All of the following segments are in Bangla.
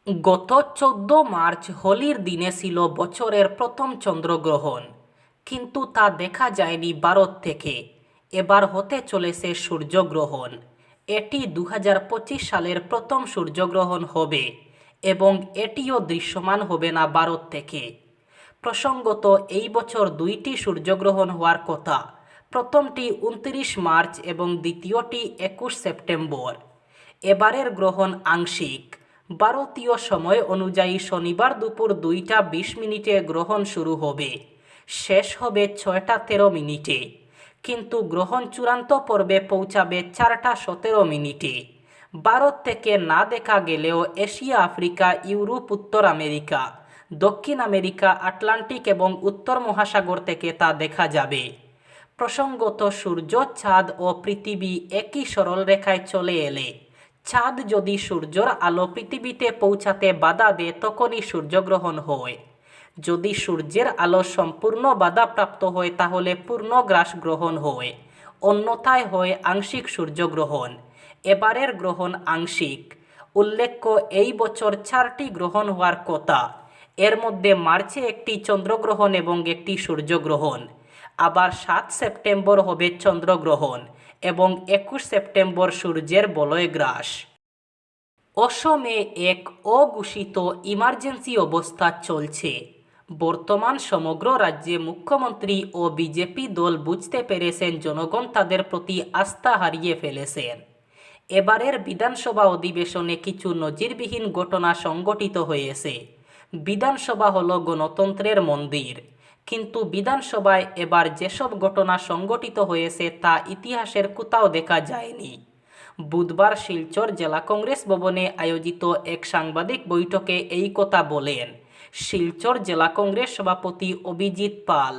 গত 14 মার্চ হোলির দিনে ছিল বছরের প্রথম চন্দ্রগ্রহণ, কিন্তু তা দেখা যায়নি ভারত থেকে। এবার হতে চলেছে সূর্যগ্রহণ। এটি 2025 সালের প্রথম সূর্যগ্রহণ হবে এবং এটিও দৃশ্যমান হবে না ভারত থেকে। প্রসঙ্গত, এই বছর দুইটি সূর্যগ্রহণ হওয়ার কথা, প্রথমটি 29 মার্চ এবং দ্বিতীয়টি 21 সেপ্টেম্বর। এবারের গ্রহণ আংশিক। ভারতীয় সময় অনুযায়ী শনিবার দুপুর 2টা 20 মিনিটে গ্রহণ শুরু হবে, শেষ হবে 6টা 13 মিনিটে, কিন্তু গ্রহণ চূড়ান্ত পর্বে পৌঁছাবে 4টা 17 মিনিটে। ভারত থেকে না দেখা গেলেও এশিয়া, আফ্রিকা, ইউরোপ, উত্তর আমেরিকা, দক্ষিণ আমেরিকা, আটলান্টিক এবং উত্তর মহাসাগর থেকে তা দেখা যাবে। প্রসঙ্গত, সূর্য, চাঁদ ও পৃথিবী একই সরলরেখায় চলে এলে চাঁদ যদি সূর্যের আলো পৃথিবীতে পৌঁছাতে বাধা দেয় তখনই সূর্যগ্রহণ হয়। যদি সূর্যের আলো সম্পূর্ণ বাধাপ্রাপ্ত হয় তাহলে পূর্ণগ্রাস গ্রহণ হয়, অন্যথায় হয় আংশিক সূর্যগ্রহণ। এবারের গ্রহণ আংশিক। উল্লেখ্য, এই বছর 4টি গ্রহণ হওয়ার কথা। এর মধ্যে মার্চে একটি চন্দ্রগ্রহণ এবং একটি সূর্যগ্রহণ। আবার 7 সেপ্টেম্বর হবে চন্দ্রগ্রহণ এবং 21 সেপ্টেম্বর সূর্যের বলয়গ্রাস। অসমে এক অঘোষিত ইমার্জেন্সি অবস্থা চলছে। বর্তমান সমগ্র রাজ্যে মুখ্যমন্ত্রী ও বিজেপি দল বুঝতে পেরেছেন জনগণ তাদের প্রতি আস্থা হারিয়ে ফেলেছেন। এবারের বিধানসভা অধিবেশনে কিছু নজিরবিহীন ঘটনা সংঘটিত হয়েছে। বিধানসভা হলো গণতন্ত্রের মন্দির, কিন্তু বিধানসভায় এবার যেসব ঘটনা সংঘটিত হয়েছে তা ইতিহাসের কোথাও দেখা যায়নি। বুধবার শিলচর জেলা কংগ্রেস ভবনে আয়োজিত এক সাংবাদিক বৈঠকে এই কথা বলেন শিলচর জেলা কংগ্রেস সভাপতি অভিজিৎ পাল।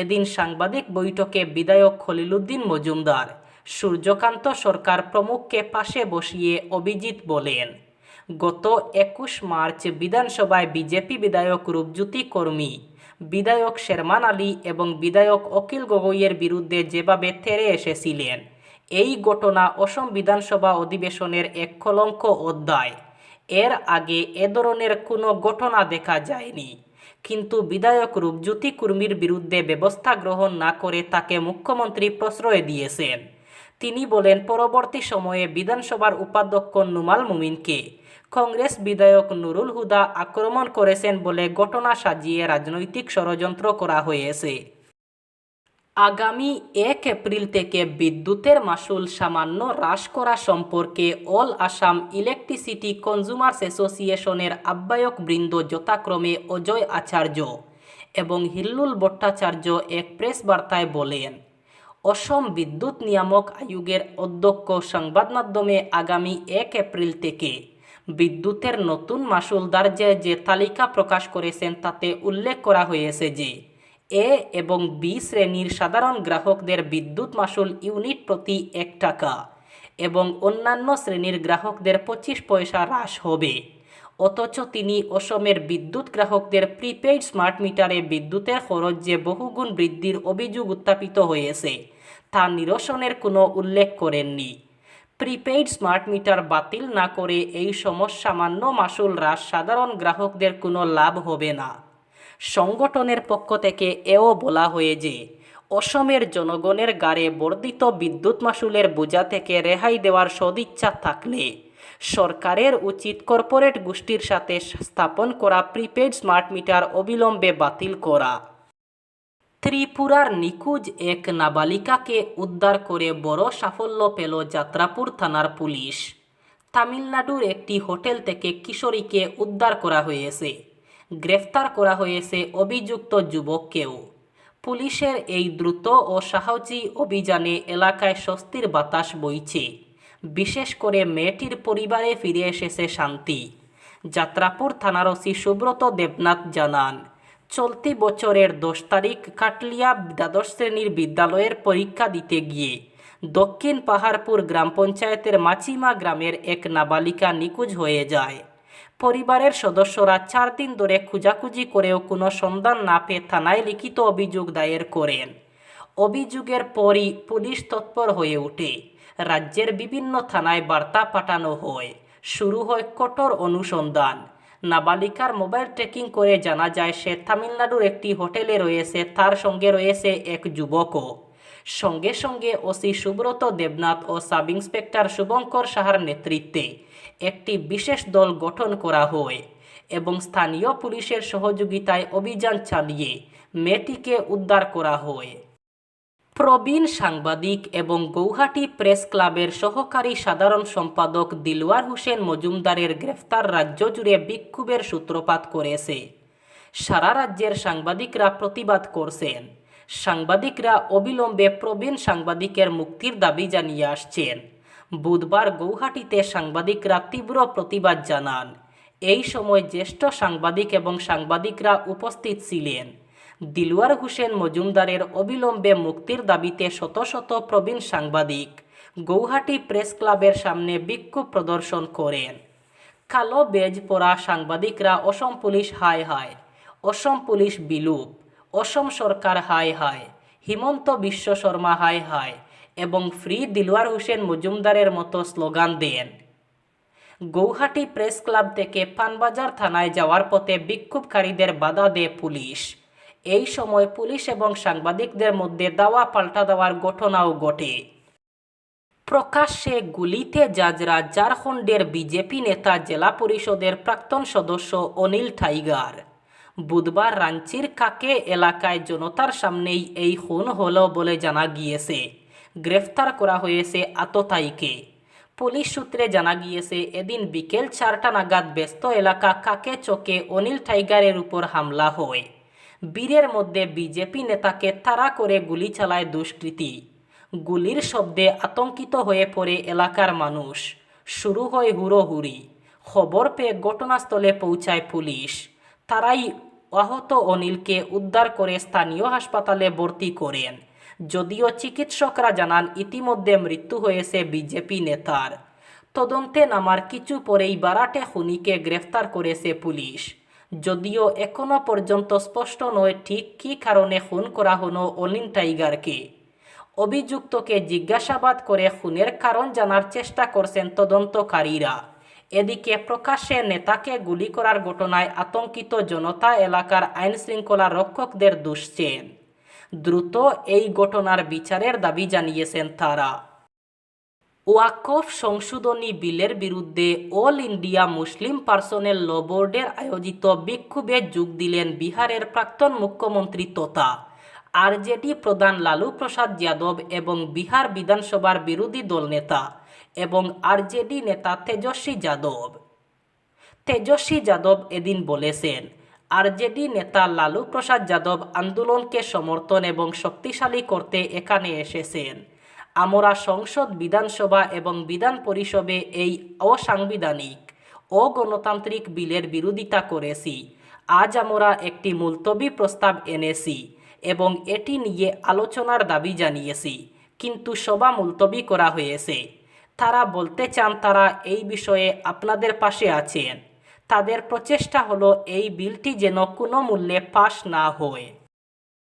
এদিন সাংবাদিক বৈঠকে বিধায়ক খলিলুদ্দিন মজুমদার, সূর্যকান্ত সরকার প্রমুখকে পাশে বসিয়ে অভিজিৎ বলেন, গত 21 মার্চ বিধানসভায় বিজেপি বিধায়ক রূপজ্যোতি কর্মী, বিধায়ক শেরমান আলী এবং বিধায়ক অখিল গগৈয়ের বিরুদ্ধে যেভাবে তেড়ে এসেছিলেন, এই ঘটনা অসম বিধানসভা অধিবেশনের এক কলঙ্ক অধ্যায়। এর আগে এ ধরনের কোনো ঘটনা দেখা যায়নি, কিন্তু বিধায়ক রূপজ্যোতি কর্মীর বিরুদ্ধে ব্যবস্থা গ্রহণ না করে তাকে মুখ্যমন্ত্রী প্রশ্রয় দিয়েছেন। তিনি বলেন, পরবর্তী সময়ে বিধানসভার উপাধ্যক্ষ নুমাল মুমিনকে কংগ্রেস বিধায়ক নুরুল হুদা আক্রমণ করেছেন বলে ঘটনা সাজিয়ে রাজনৈতিক ষড়যন্ত্র করা হয়েছে। আগামী 1 এপ্রিল থেকে বিদ্যুতের মাশুল সামান্য হ্রাস করা সম্পর্কে অল আসাম ইলেকট্রিসিটি কনজুমার্স অ্যাসোসিয়েশনের আহ্বায়কবৃন্দ যথাক্রমে অজয় আচার্য এবং হিল্লুল ভট্টাচার্য এক প্রেস বার্তায় বলেন, অসম বিদ্যুৎ নিয়ামক আয়োগের অধ্যক্ষ সংবাদ মাধ্যমে আগামী 1 এপ্রিল থেকে বিদ্যুতের নতুন মাশুল ধার্যের যে তালিকা প্রকাশ করেছেন তাতে উল্লেখ করা হয়েছে যে এ এবং বি শ্রেণীর সাধারণ গ্রাহকদের বিদ্যুৎ মাশুল ইউনিট প্রতি 1 টাকা এবং অন্যান্য শ্রেণীর গ্রাহকদের 25 পয়সা হ্রাস হবে। অথচ তিনি অসমের বিদ্যুৎ গ্রাহকদের প্রিপেইড স্মার্ট মিটারে বিদ্যুতের খরচ যে বহুগুণ বৃদ্ধির অভিযোগ উত্থাপিত হয়েছে তা নিরসনের কোনো উল্লেখ করেননি। প্রিপেইড স্মার্ট মিটার বাতিল না করে এই সামান্য মাশুল হ্রাস সাধারণ গ্রাহকদের কোনো লাভ হবে না। সংগঠনের পক্ষ থেকে এও বলা হয় যে অসমের জনগণের ঘাড়ে বর্ধিত বিদ্যুৎ মাশুলের বোঝা থেকে রেহাই দেওয়ার সদিচ্ছা থাকলে সরকারের উচিত কর্পোরেট গোষ্ঠীর সাথে স্থাপন করা প্রিপেইড স্মার্ট মিটার অবিলম্বে বাতিল করা। ত্রিপুরার নিখোঁজ এক নাবালিকাকে উদ্ধার করে বড় সাফল্য পেল যাত্রাপুর থানার পুলিশ। তামিলনাড়ুর একটি হোটেল থেকে কিশোরীকে উদ্ধার করা হয়েছে। গ্রেফতার করা হয়েছে অভিযুক্ত যুবককেও। পুলিশের এই দ্রুত ও সাহসী অভিযানে এলাকায় স্বস্তির বাতাস বইছে। বিশেষ করে মেয়েটির পরিবারে ফিরে এসেছে শান্তি। যাত্রাপুর থানার ওসি সুব্রত দেবনাথ জানান, চলতি বছরের 10 তারিখ কাটলিয়া দ্বাদশ শ্রেণীর বিদ্যালয়ের পরীক্ষা দিতে গিয়ে দক্ষিণ পাহাড়পুর গ্রাম পঞ্চায়েতের মাচিমা গ্রামের এক নাবালিকা নিখোঁজ হয়ে যায়। পরিবারের সদস্যরা 4 দিন ধরে খোঁজাখুঁজি করেও কোনো সন্ধান না পেয়ে থানায় লিখিত অভিযোগ দায়ের করেন। অভিযোগের পরই পুলিশ তৎপর হয়ে ওঠে। রাজ্যের বিভিন্ন থানায় বার্তা পাঠানো হয়। শুরু হয় কঠোর অনুসন্ধান। নাবালিকার মোবাইল ট্র্যাকিং করে জানা যায় সে তামিলনাড়ুর একটি হোটেলে রয়েছে, তার সঙ্গে রয়েছে এক যুবকও। সঙ্গে সঙ্গে ওসি সুব্রত দেবনাথ ও সাব ইন্সপেক্টর শুভঙ্কর সাহার নেতৃত্বে একটি বিশেষ দল গঠন করা হয় এবং স্থানীয় পুলিশের সহযোগিতায় অভিযান চালিয়ে মেয়েটিকে উদ্ধার করা হয়। প্রবীণ সাংবাদিক এবং গৌহাটি প্রেস ক্লাবের সহকারী সাধারণ সম্পাদক দিলওয়ার হোসেন মজুমদারের গ্রেফতার রাজ্য জুড়ে বিক্ষোভের সূত্রপাত করেছে। সারা রাজ্যের সাংবাদিকরা প্রতিবাদ করছেন। সাংবাদিকরা অবিলম্বে প্রবীণ সাংবাদিকের মুক্তির দাবি জানিয়ে আসছেন। বুধবার গৌহাটিতে সাংবাদিকরা তীব্র প্রতিবাদ জানান। এই সময় জ্যেষ্ঠ সাংবাদিক এবং সাংবাদিকরা উপস্থিত ছিলেন। দিলওয়ার হোসেন মজুমদারের অবিলম্বে মুক্তির দাবিতে শত শত প্রবীণ সাংবাদিক গৌহাটি প্রেস ক্লাবের সামনে বিক্ষোভ প্রদর্শন করেন। কালো বেজ পরা সাংবাদিকরা অসম পুলিশ হায় হায়, অসম পুলিশ বিলুপ, অসম সরকার হায় হায়, হিমন্ত বিশ্ব শর্মা হায় হায় এবং ফ্রি দিলওয়ার হোসেন মজুমদারের মতো স্লোগান দেন। গৌহাটি প্রেস ক্লাব থেকে পানবাজার থানায় যাওয়ার পথে বিক্ষোভকারীদের বাধা দেয় পুলিশ। এই সময় পুলিশ এবং সাংবাদিকদের মধ্যে দাওয়া পাল্টা দেওয়ার ঘটনাও ঘটে। প্রকাশ্যে গুলিতে জাজরা ঝাড়খণ্ডের বিজেপি নেতা জেলা পরিষদের প্রাক্তন সদস্য অনিল টাইগার। বুধবার রাঞ্চির কাকে এলাকায় জনতার সামনেই এই খুন হলো বলে জানা গিয়েছে। গ্রেফতার করা হয়েছে আততায়ীকে। পুলিশ সূত্রে জানা গিয়েছে এদিন বিকেল 4টা নাগাদ ব্যস্ত এলাকা কাকে চকে অনিল টাইগারের উপর হামলা হয়। বীরের মধ্যে বিজেপি নেতাকে তাড়া করে গুলি চালায় দুষ্কৃতী। গুলির শব্দে আতঙ্কিত হয়ে পড়ে এলাকার মানুষ। শুরু হয় হুড়োহুড়ি। খবর পেয়ে ঘটনাস্থলে পৌঁছায় পুলিশ। তারাই আহত অনিলকে উদ্ধার করে স্থানীয় হাসপাতালে ভর্তি করেন। যদিও চিকিৎসকরা জানান ইতিমধ্যে মৃত্যু হয়েছে বিজেপি নেতার। তদন্তে নামার কিছু পরেই বারাটে খুনিকে গ্রেফতার করেছে পুলিশ। যদিও এখনো পর্যন্ত স্পষ্ট নয় ঠিক কী কারণে খুন করা হলো অনিল টাইগারকে। অভিযুক্তকে জিজ্ঞাসাবাদ করে খুনের কারণ জানার চেষ্টা করছেন তদন্তকারীরা। এদিকে প্রকাশ্যে নেতাকে গুলি করার ঘটনায় আতঙ্কিত জনতা এলাকার আইনশৃঙ্খলা রক্ষকদের দুষছেন। দ্রুত এই ঘটনার বিচারের দাবি জানিয়েছেন তারা। ওয়াকফ সংশোধনী বিলের বিরুদ্ধে অল ইন্ডিয়া মুসলিম পার্সোনেল ল বোর্ডের আয়োজিত বিক্ষোভে যোগ দিলেন বিহারের প্রাক্তন মুখ্যমন্ত্রী তথা আরজেডি প্রধান লালু প্রসাদ যাদব এবং বিহার বিধানসভার বিরোধী দল নেতা এবং আরজেডি নেতা তেজস্বী যাদব। তেজস্বী যাদব এদিন বলেছেন, আরজেডি নেতা লালু প্রসাদ যাদব আন্দোলনকে সমর্থন এবং শক্তিশালী করতে এখানে এসেছেন। আমরা সংসদ, বিধানসভা এবং বিধান পরিষদে এই অসাংবিধানিক অগণতান্ত্রিক বিলের বিরোধিতা করেছি। আজ আমরা একটি মুলতবি প্রস্তাব এনেছি এবং এটি নিয়ে আলোচনার দাবি জানিয়েছি, কিন্তু সভা মুলতবি করা হয়েছে। তারা বলতে চান তারা এই বিষয়ে আপনাদের পাশে আছেন। তাদের প্রচেষ্টা হলো এই বিলটি যেন কোনো মূল্যে পাশ না হয়।